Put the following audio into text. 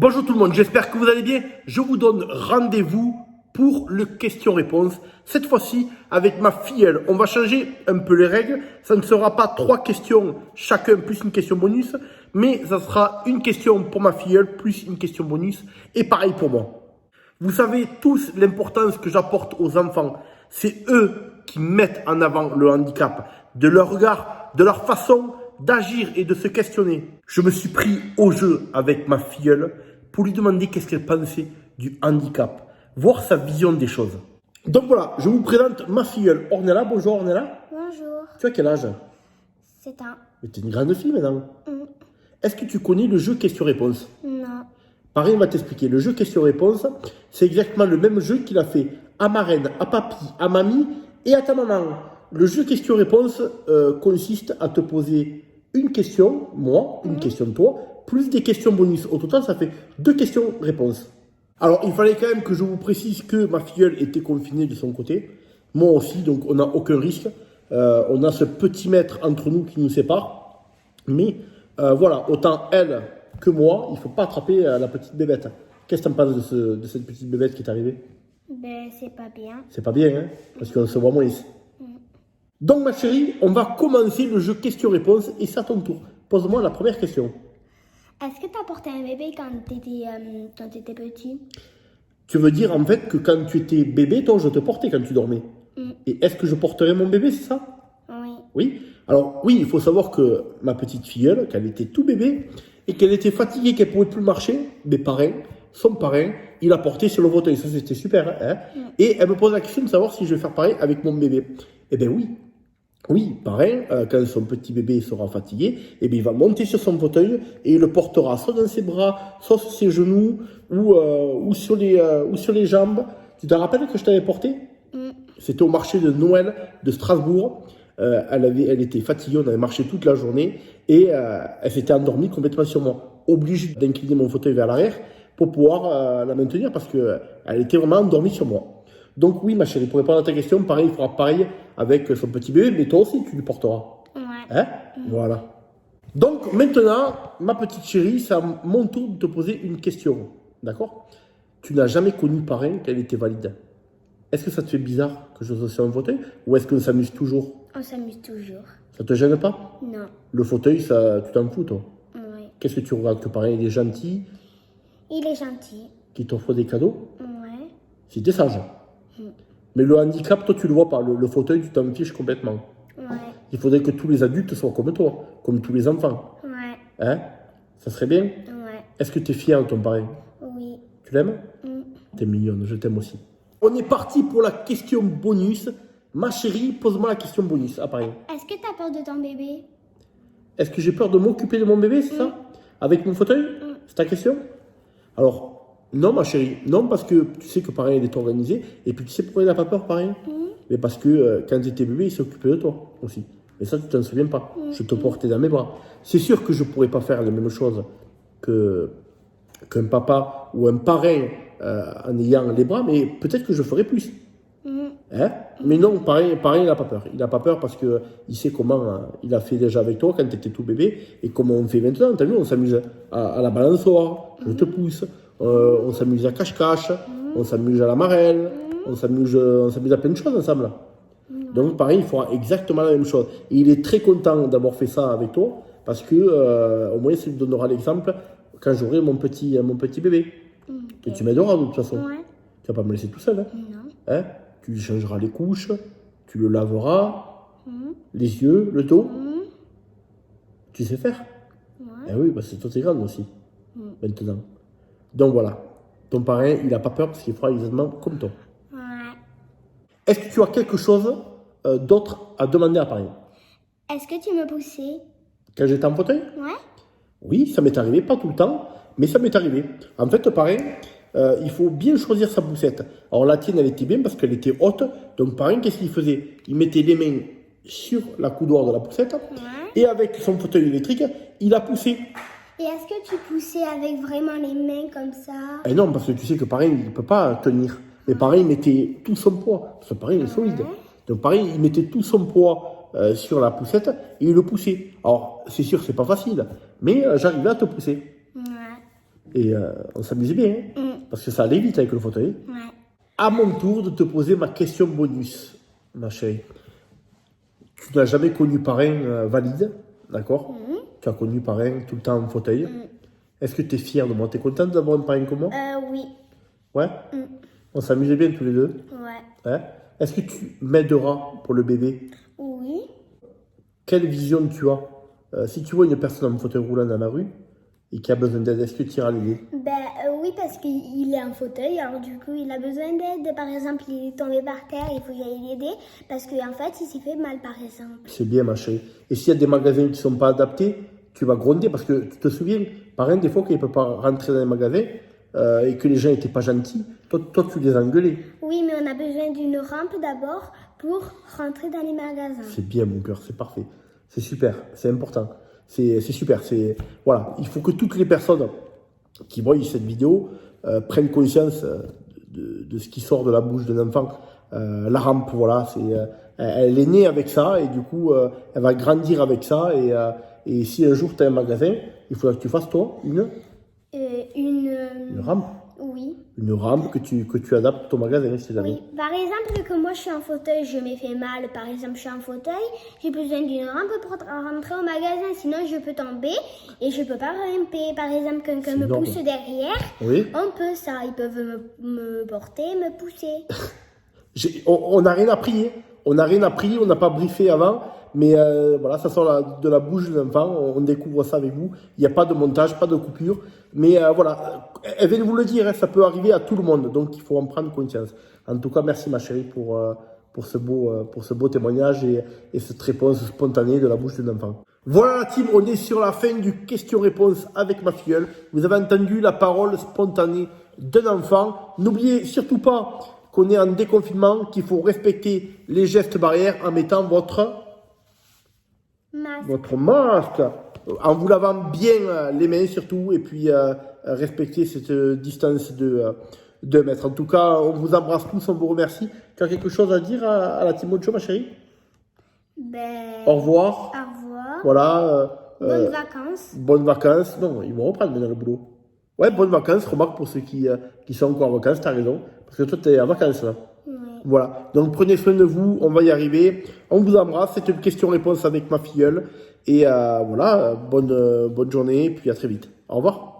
Bonjour tout le monde, j'espère que vous allez bien. Je vous donne rendez-vous pour le question-réponse. Cette fois-ci, avec ma filleule, on va changer un peu les règles. Ça ne sera pas 3 questions chacun plus une question bonus, mais ça sera une question pour ma filleule plus une question bonus et pareil pour moi. Vous savez tous l'importance que j'apporte aux enfants. C'est eux qui mettent en avant le handicap, de leur regard, de leur façon d'agir et de se questionner. Je me suis pris au jeu avec ma filleule pour lui demander qu'est-ce qu'elle pensait du handicap, voir sa vision des choses. Donc voilà, je vous présente ma filleule Ornella. Bonjour Ornella. Bonjour. Tu as quel âge? 7 ans. Mais tu es une grande fille maintenant. Est-ce que tu connais le jeu question-réponse? Non. Pareil, on va t'expliquer. Le jeu question-réponse, c'est exactement le même jeu qu'il a fait à ma reine, à papy, à mamie et à ta maman. Le jeu question-réponse consiste à te poser une question, moi, une question toi, plus des questions bonus. Au total, ça fait 2 questions-réponses. Alors, il fallait quand même que je vous précise que ma filleule était confinée de son côté. Moi aussi, donc on n'a aucun risque. On a ce petit mètre entre nous qui nous sépare. Mais voilà, autant elle que moi, il ne faut pas attraper la petite bébête. Qu'est-ce que tu en penses de cette petite bébête qui est arrivée? Ben, c'est pas bien. C'est pas bien, hein, parce qu'on se voit moins ici. Donc, ma chérie, on va commencer le jeu question-réponse et c'est à ton tour. Pose-moi la première question. Est-ce que t'as porté un bébé quand t'étais petit? Tu veux dire en fait que quand tu étais bébé, toi, je te portais quand tu dormais. Et est-ce que je porterais mon bébé, c'est ça? Oui. Oui. Alors, oui, il faut savoir que ma petite filleule, quand elle était tout bébé et qu'elle était fatiguée, qu'elle ne pouvait plus marcher, mes parrains, son parrain, il a porté sur le fauteuil. Ça, c'était super. Hein. Et elle me pose la question de savoir si je vais faire pareil avec mon bébé. Eh bien, oui. Oui, pareil, quand son petit bébé sera fatigué, eh bien, il va monter sur son fauteuil et il le portera soit dans ses bras, soit sur ses genoux ou sur les jambes. Tu te rappelles que je t'avais porté? C'était au marché de Noël de Strasbourg. Elle était fatiguée, on avait marché toute la journée et elle s'était endormie complètement sur moi. Obligé d'incliner mon fauteuil vers l'arrière pour pouvoir la maintenir parce qu'elle était vraiment endormie sur moi. Donc oui, ma chérie, pour répondre à ta question, pareil, il fera pareil avec son petit bébé, mais toi aussi, tu lui porteras. Ouais. Hein? Voilà. Donc maintenant, ma petite chérie, c'est à mon tour de te poser une question. D'accord? Tu n'as jamais connu parrain qu'elle était valide. Est-ce que ça te fait bizarre que je sois sur un fauteuil ou est-ce qu'on s'amuse toujours? On s'amuse toujours. Ça te gêne pas? Non. Le fauteuil, ça, tu t'en fous, toi? Oui. Qu'est-ce que tu regardes? Que parrain, il est gentil, Il est gentil. qu'il t'offre des cadeaux? Ouais. Si t'es sage. Mais le handicap, toi, tu le vois pas. Le fauteuil, tu t'en fiches complètement. Ouais. Il faudrait que tous les adultes soient comme toi, comme tous les enfants. Ouais. Hein? Ça serait bien? Ouais. Est-ce que tu es fier de ton parrain? Oui. Tu l'aimes? T'es mignonne, je t'aime aussi. On est parti pour la question bonus. Ma chérie, pose-moi la question bonus. Ah, pareil. Est-ce que t'as peur de ton bébé? Est-ce que j'ai peur de m'occuper de mon bébé, c'est ça? Avec mon fauteuil? C'est ta question? Alors, non, ma chérie. Non, parce que tu sais que pareil, il est organisé. Et puis, tu sais pourquoi il n'a pas peur, pareil? Mais parce que quand tu étais bébé, il s'occupait de toi aussi. Mais ça, tu t'en souviens pas. Je te portais dans mes bras. C'est sûr que je pourrais pas faire les mêmes choses qu'un papa ou un parrain en ayant les bras, mais peut-être que je ferais plus. Hein? Mais non, pareil, il n'a pas peur. Il n'a pas peur parce qu'il sait comment il a fait déjà avec toi quand tu étais tout bébé et comment on fait maintenant. Tu as vu, on s'amuse à la balançoire, je te pousse, on s'amuse à cache-cache, on s'amuse à la marelle, on s'amuse à plein de choses ensemble. Donc pareil, il fera exactement la même chose. Et il est très content d'avoir fait ça avec toi parce que au moins ça lui donnera l'exemple quand j'aurai mon petit bébé. Et tu m'aideras de toute façon. Ouais. Tu vas pas me laisser tout seul. Hein? Non. Hein? Tu lui changeras les couches, tu le laveras, les yeux, le dos. Tu sais faire? Ouais. Eh oui, bah c'est toi, t'es grande aussi, maintenant. Donc voilà, ton parrain, il n'a pas peur parce qu'il fera exactement comme toi. Ouais. Est-ce que tu as quelque chose d'autre à demander à parrain? Est-ce que tu me poussais? Quand j'étais en fauteuil? Ouais. Oui, ça m'est arrivé, pas tout le temps, mais ça m'est arrivé. En fait, parrain, il faut bien choisir sa poussette. Alors la tienne, elle était bien parce qu'elle était haute. Donc parrain, qu'est-ce qu'il faisait? Il mettait les mains sur la coudoir de la poussette et avec son fauteuil électrique, il a poussé. Et est-ce que tu poussais avec vraiment les mains comme ça? Et non, parce que tu sais que parrain, il ne peut pas tenir. Mais parrain, il mettait tout son poids. Parce que parrain, il est solide. Donc parrain, il mettait tout son poids sur la poussette et il le poussait. Alors, c'est sûr, c'est pas facile, mais j'arrivais à te pousser. Ouais. Et on s'amusait bien, hein, parce que ça allait vite avec le fauteuil. Ouais. À mon tour de te poser ma question bonus, ma chérie. Tu n'as jamais connu parrain valide, d'accord? Tu as connu parrain tout le temps en fauteuil. Est-ce que tu es fière de moi? Tu es contente d'avoir un parrain comme moi? Oui. Ouais? On s'amusait bien tous les deux. Ouais. Hein? Est-ce que tu m'aideras pour le bébé? Oui. Quelle vision tu as? Si tu vois une personne en fauteuil roulant dans la rue et qui a besoin d'aide, est-ce que tu iras l'aider? Oui, parce qu'il est en fauteuil, alors du coup, il a besoin d'aide. Par exemple, il est tombé par terre, il faut y aller l'aider, parce qu'en fait, il s'est fait mal, par exemple. C'est bien, ma chérie. Et s'il y a des magasins qui ne sont pas adaptés, tu vas gronder parce que tu te souviens, parrain, des fois, qu'il ne peut pas rentrer dans les magasins et que les gens n'étaient pas gentils, toi, tu les engueulais. Oui, mais on a besoin d'une rampe d'abord pour rentrer dans les magasins. C'est bien, mon cœur, c'est parfait. C'est super, c'est important. C'est super. Voilà, il faut que toutes les personnes qui voient cette vidéo prennent conscience de ce qui sort de la bouche d'un enfant. La rampe, voilà, elle est née avec ça et du coup, elle va grandir avec ça. Et si un jour tu as un magasin, il faudra que tu fasses, toi, une rampe. Oui. Une rampe que tu adaptes à ton magasin, si jamais. Oui. Par exemple, que moi je suis en fauteuil, je me fais mal. Par exemple, je suis en fauteuil, j'ai besoin d'une rampe pour rentrer au magasin. Sinon, je peux tomber et je peux pas grimper. Par exemple, quelqu'un me pousse derrière. Oui. On peut ça. Ils peuvent me porter, me pousser. On n'a rien appris. On n'a rien appris, on n'a pas briefé avant. Mais voilà, ça sort de la bouche de l'enfant. On découvre ça avec vous. Il n'y a pas de montage, pas de coupure. Mais voilà, elle vient de vous le dire, hein, ça peut arriver à tout le monde. Donc il faut en prendre conscience. En tout cas, merci ma chérie pour ce beau témoignage et cette réponse spontanée de la bouche de l'enfant. Voilà la team, on est sur la fin du question-réponse avec ma filleule. Vous avez entendu la parole spontanée d'un enfant. N'oubliez surtout pas qu'on est en déconfinement, qu'il faut respecter les gestes barrières en mettant votre masque, en vous lavant bien les mains surtout, et puis respecter cette distance de 2 mètres. En tout cas, on vous embrasse tous, on vous remercie. Tu as quelque chose à dire à la team Mojo, ma chérie? Au revoir. Au revoir. Voilà. Bonnes vacances. Bonnes vacances. Non, ils vont reprendre maintenant le boulot. Ouais, bonnes vacances. Remarque pour ceux qui sont encore en vacances, tu as raison. Parce que toi, tu es en vacances là. Oui. Voilà. Donc prenez soin de vous, on va y arriver. On vous embrasse. C'était une question-réponse avec ma filleule. Et voilà, bonne journée. Puis à très vite. Au revoir.